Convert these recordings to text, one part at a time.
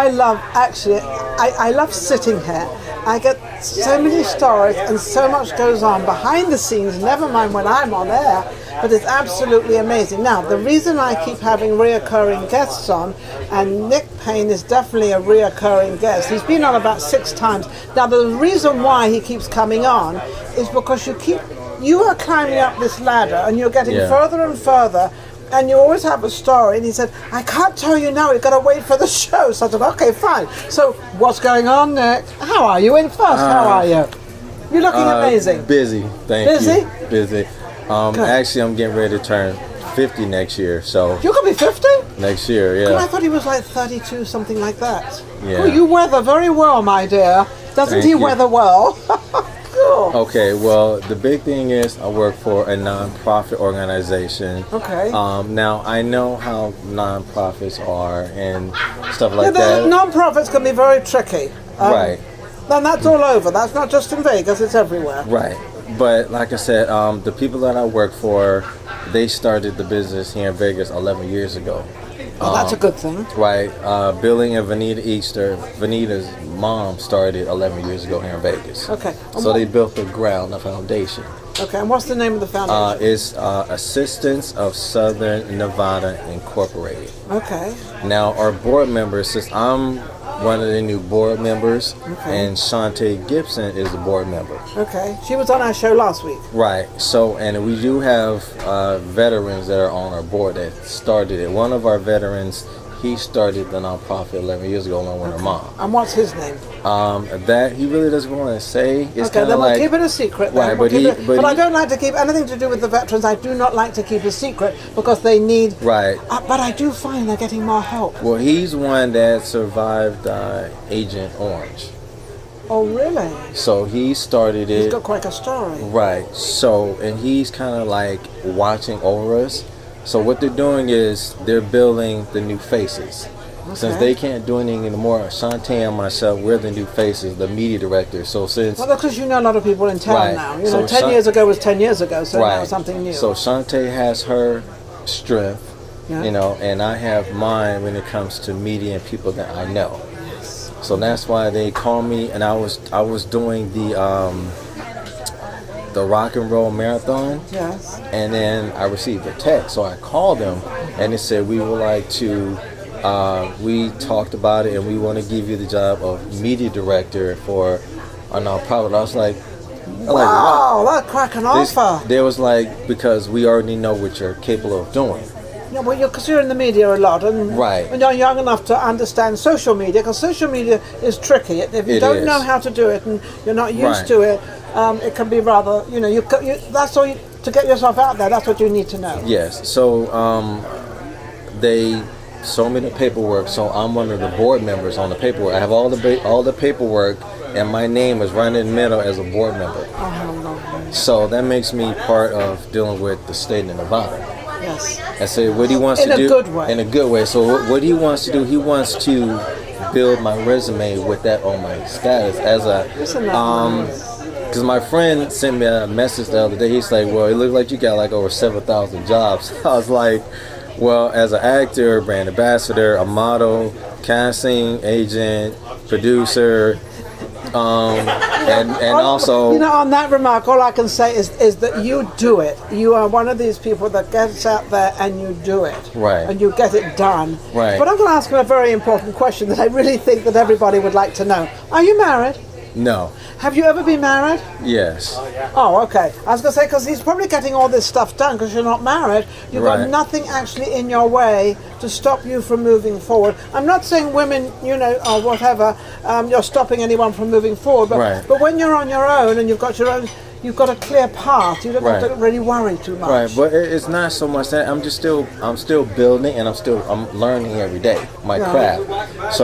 I love, actually, I love sitting here. I get so many stories and so much goes on behind the scenes, never mind when I'm on air, but it's absolutely amazing. Now, the reason I keep having reoccurring guests on, and Nick Payne is definitely a reoccurring guest. He's been on about 6 times. Now, the reason why he keeps coming on is because you are climbing up this ladder and you're getting further and further, and you always have a story. And he said, I can't tell you now, you've got to wait for the show. So I said, okay, fine. So what's going on, Nick? How are you in first? How are you? You're looking amazing. Busy, thank you. Busy? Actually, I'm getting ready to turn 50 next year. So you're going to be 50? Next year, yeah. God, I thought he was like 32, something like that. Yeah. Well, you weather very well, my dear. Doesn't he weather well? Cool. Okay, well, the big thing is I work for a non-profit organization. Okay. Now, I know how non-profits are and stuff like that. Non-profits can be very tricky. Right. And that's all over. That's not just in Vegas, it's everywhere. Right. But like I said, the people that I work for, they started the business here in Vegas 11 years ago. Well, that's a good thing. Right. Billing and Vanita's mom started 11 years ago here in Vegas. Okay. So they built the foundation. Okay, and what's the name of the foundation? It's Assistance of Southern Nevada Incorporated. Okay. Now, our board members, since I'm one of the new board members, and Shantae Gibson is the board member. Okay. She was on our show last week. Right. So, and we do have veterans that are on our board that started it. One of our veterans, he started the nonprofit 11 years ago along with her mom. And what's his name? That he really doesn't want to say. It's okay, then we'll keep it a secret. Then. Right, but I don't like to keep anything to do with the veterans. I do not like to keep a secret because they need. Right. But I do find they're getting more help. Well, he's one that survived Agent Orange. Oh, really? So he started it. He's got quite a story. Right. So, and he's kind of like watching over us. So what they're doing is they're building the new faces. Okay. Since they can't do anything anymore, Shantae and myself, we're the new faces, the media director. So since... Well, because you know a lot of people in town now. You know, 10 years ago was 10 years ago, so now it's something new. So Shantae has her strength, you know, and I have mine when it comes to media and people that I know. Yes. So that's why they call me, and I was doing the rock and roll marathon. Yes. And then I received a text, so I called them, and it said we would like to. We talked about it, and we want to give you the job of media director for a nonprofit. I was like, wow, that's quite an offer. There was like, because we already know what you're capable of doing. Yeah, well, because you're in the media a lot, and you're young enough to understand social media, because social media is tricky. If you don't know how to do it and you're not used to it, it can be rather, you know, that's all to get yourself out there. That's what you need to know. Yes. So they sold me the paperwork. So I'm one of the board members on the paperwork. I have all the paperwork, and my name is right in the middle as a board member. Oh, how lovely. So that makes me part of dealing with the state of Nevada. Yes. And so what he wants to do in a good way. In a good way. So what he wants to do, he wants to build my resume with that on my status as a because my friend sent me a message the other day. He's like, well, it looks like you got like over 7,000 jobs. I was like, well, as an actor, brand ambassador, a model, casting agent, producer, and also, you know, on that remark, all I can say is that you do it. You are one of these people that gets out there and you do it, right? And you get it done, right? But I'm going to ask you a very important question that I really think that everybody would like to know. Are you married? No. Have you ever been married? Yes. Oh, okay. I was going to say, because he's probably getting all this stuff done because you're not married. You've got nothing actually in your way to stop you from moving forward. I'm not saying women, you know, or whatever, you're stopping anyone from moving forward. But when you're on your own and you've got your own, you've got a clear path. You don't have to really worry too much. Right, but it's not so much that I'm still building, and I'm learning every day my craft.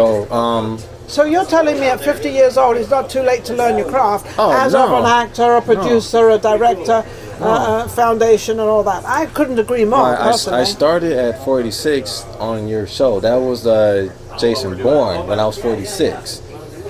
So you're telling me at 50 years old it's not too late to learn your craft as no. of an actor, a producer, a director, foundation and all that. I couldn't agree more, personally. I started at 46 on your show. That was Jason Bourne when I was 46.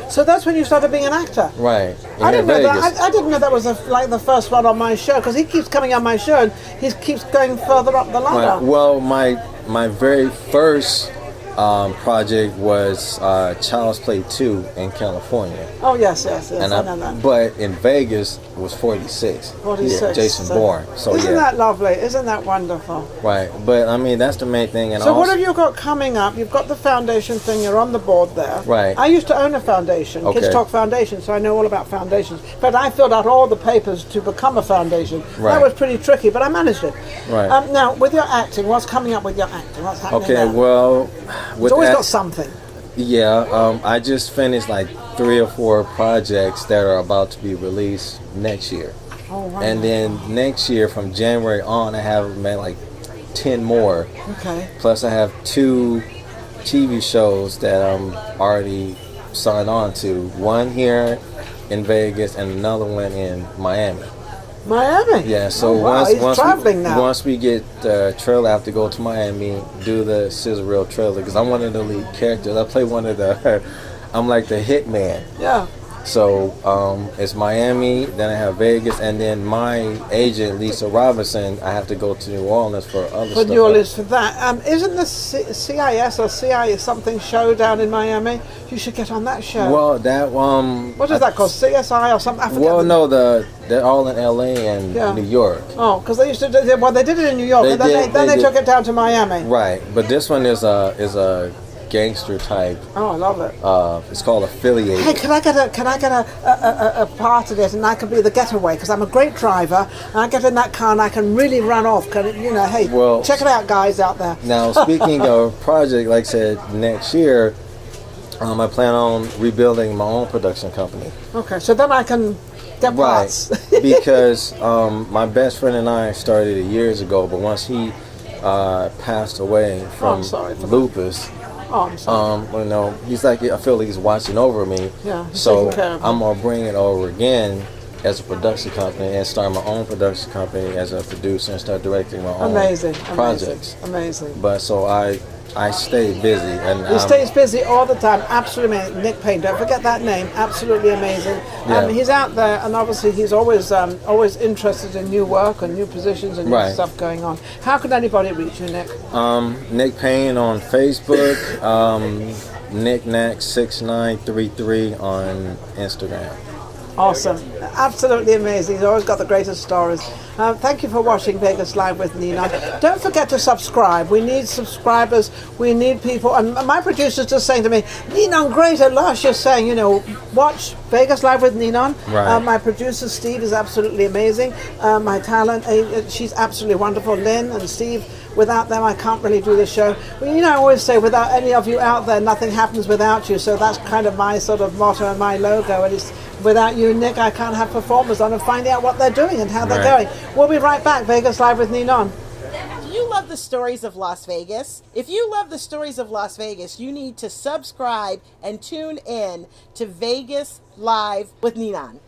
So that's when you started being an actor? Right. I didn't know that. I didn't know that was like the first one on my show, because he keeps coming on my show and he keeps going further up the ladder. Well, my very first project was Child's Play 2 in California. Oh, yes, I know that. But in Vegas it was 46. 46. Yeah, Jason Bourne. So isn't that lovely? Isn't that wonderful? Right. But I mean, that's the main thing. And so what have you got coming up? You've got the foundation thing. You're on the board there. Right. I used to own a foundation, Okay. Kids Talk Foundation, so I know all about foundations. But I filled out all the papers to become a foundation. Right. That was pretty tricky, but I managed it. Right. Now, with your acting, what's coming up with your acting? What's happening Okay, now? well, It's always got something. Yeah, I just finished like 3 or 4 projects that are about to be released next year. Oh, wow. And then next year, from January on, I have like 10 more. Okay. Plus, I have 2 TV shows that I'm already signed on to. One here in Vegas and another one in Miami. Miami? Yeah, so he's traveling now. once we get the trailer, I have to go to Miami, do the sizzle reel trailer, because I'm one of the lead characters. I play one of the, I'm like the hitman. Yeah. So it's Miami, then I have Vegas, and then my agent, Lisa Robinson, I have to go to New Orleans for other stuff. For New Orleans for that. Isn't the CIS or CI something show down in Miami? You should get on that show. Well, that what is that called? CSI or something? I forget. Well, no, they're all in LA and New York. Oh, because they used to do. Well, they did it in New York, and then they took it down to Miami. Right, but this one is a gangster type. Oh, I love it. It's called Affiliated. Hey, can I get a part of it, and I can be the getaway, because I'm a great driver, and I get in that car and I can really run off. Hey, well, check it out, guys out there. Now, speaking of project, like I said, next year, I plan on rebuilding my own production company. Okay, so then I can get parts. Right, because my best friend and I started it years ago, but once he passed away from lupus. Oh, I'm sorry. He's like, I feel like he's watching over me. Yeah, so taking care of me. I'm gonna bring it over again as a production company and start my own production company as a producer and start directing my own projects. Amazing. But so I stay busy, and he stays busy all the time. Absolutely amazing. Nick Payne, don't forget that name. Absolutely amazing. Yeah. He's out there, and obviously he's always interested in new work and new positions and new stuff going on. How can anybody reach you, Nick? Nick Payne on Facebook, NickNack6933 on Instagram. Awesome. Absolutely amazing. He's always got the greatest stories. Thank you for watching Vegas Live with Ninon. Don't forget to subscribe. We need subscribers. We need people. And my producer's just saying to me, Ninon, great. At last you're saying, watch Vegas Live with Ninon. Right. My producer, Steve, is absolutely amazing. My talent, she's absolutely wonderful. Lynn and Steve. Without them, I can't really do the show. Well, I always say, without any of you out there, nothing happens without you. So that's kind of my sort of motto and my logo. And it's, without you, Nick, I can't have performers on and finding out what they're doing and how they're going. We'll be right back. Vegas Live with Ninon. Do you love the stories of Las Vegas? If you love the stories of Las Vegas, you need to subscribe and tune in to Vegas Live with Ninon.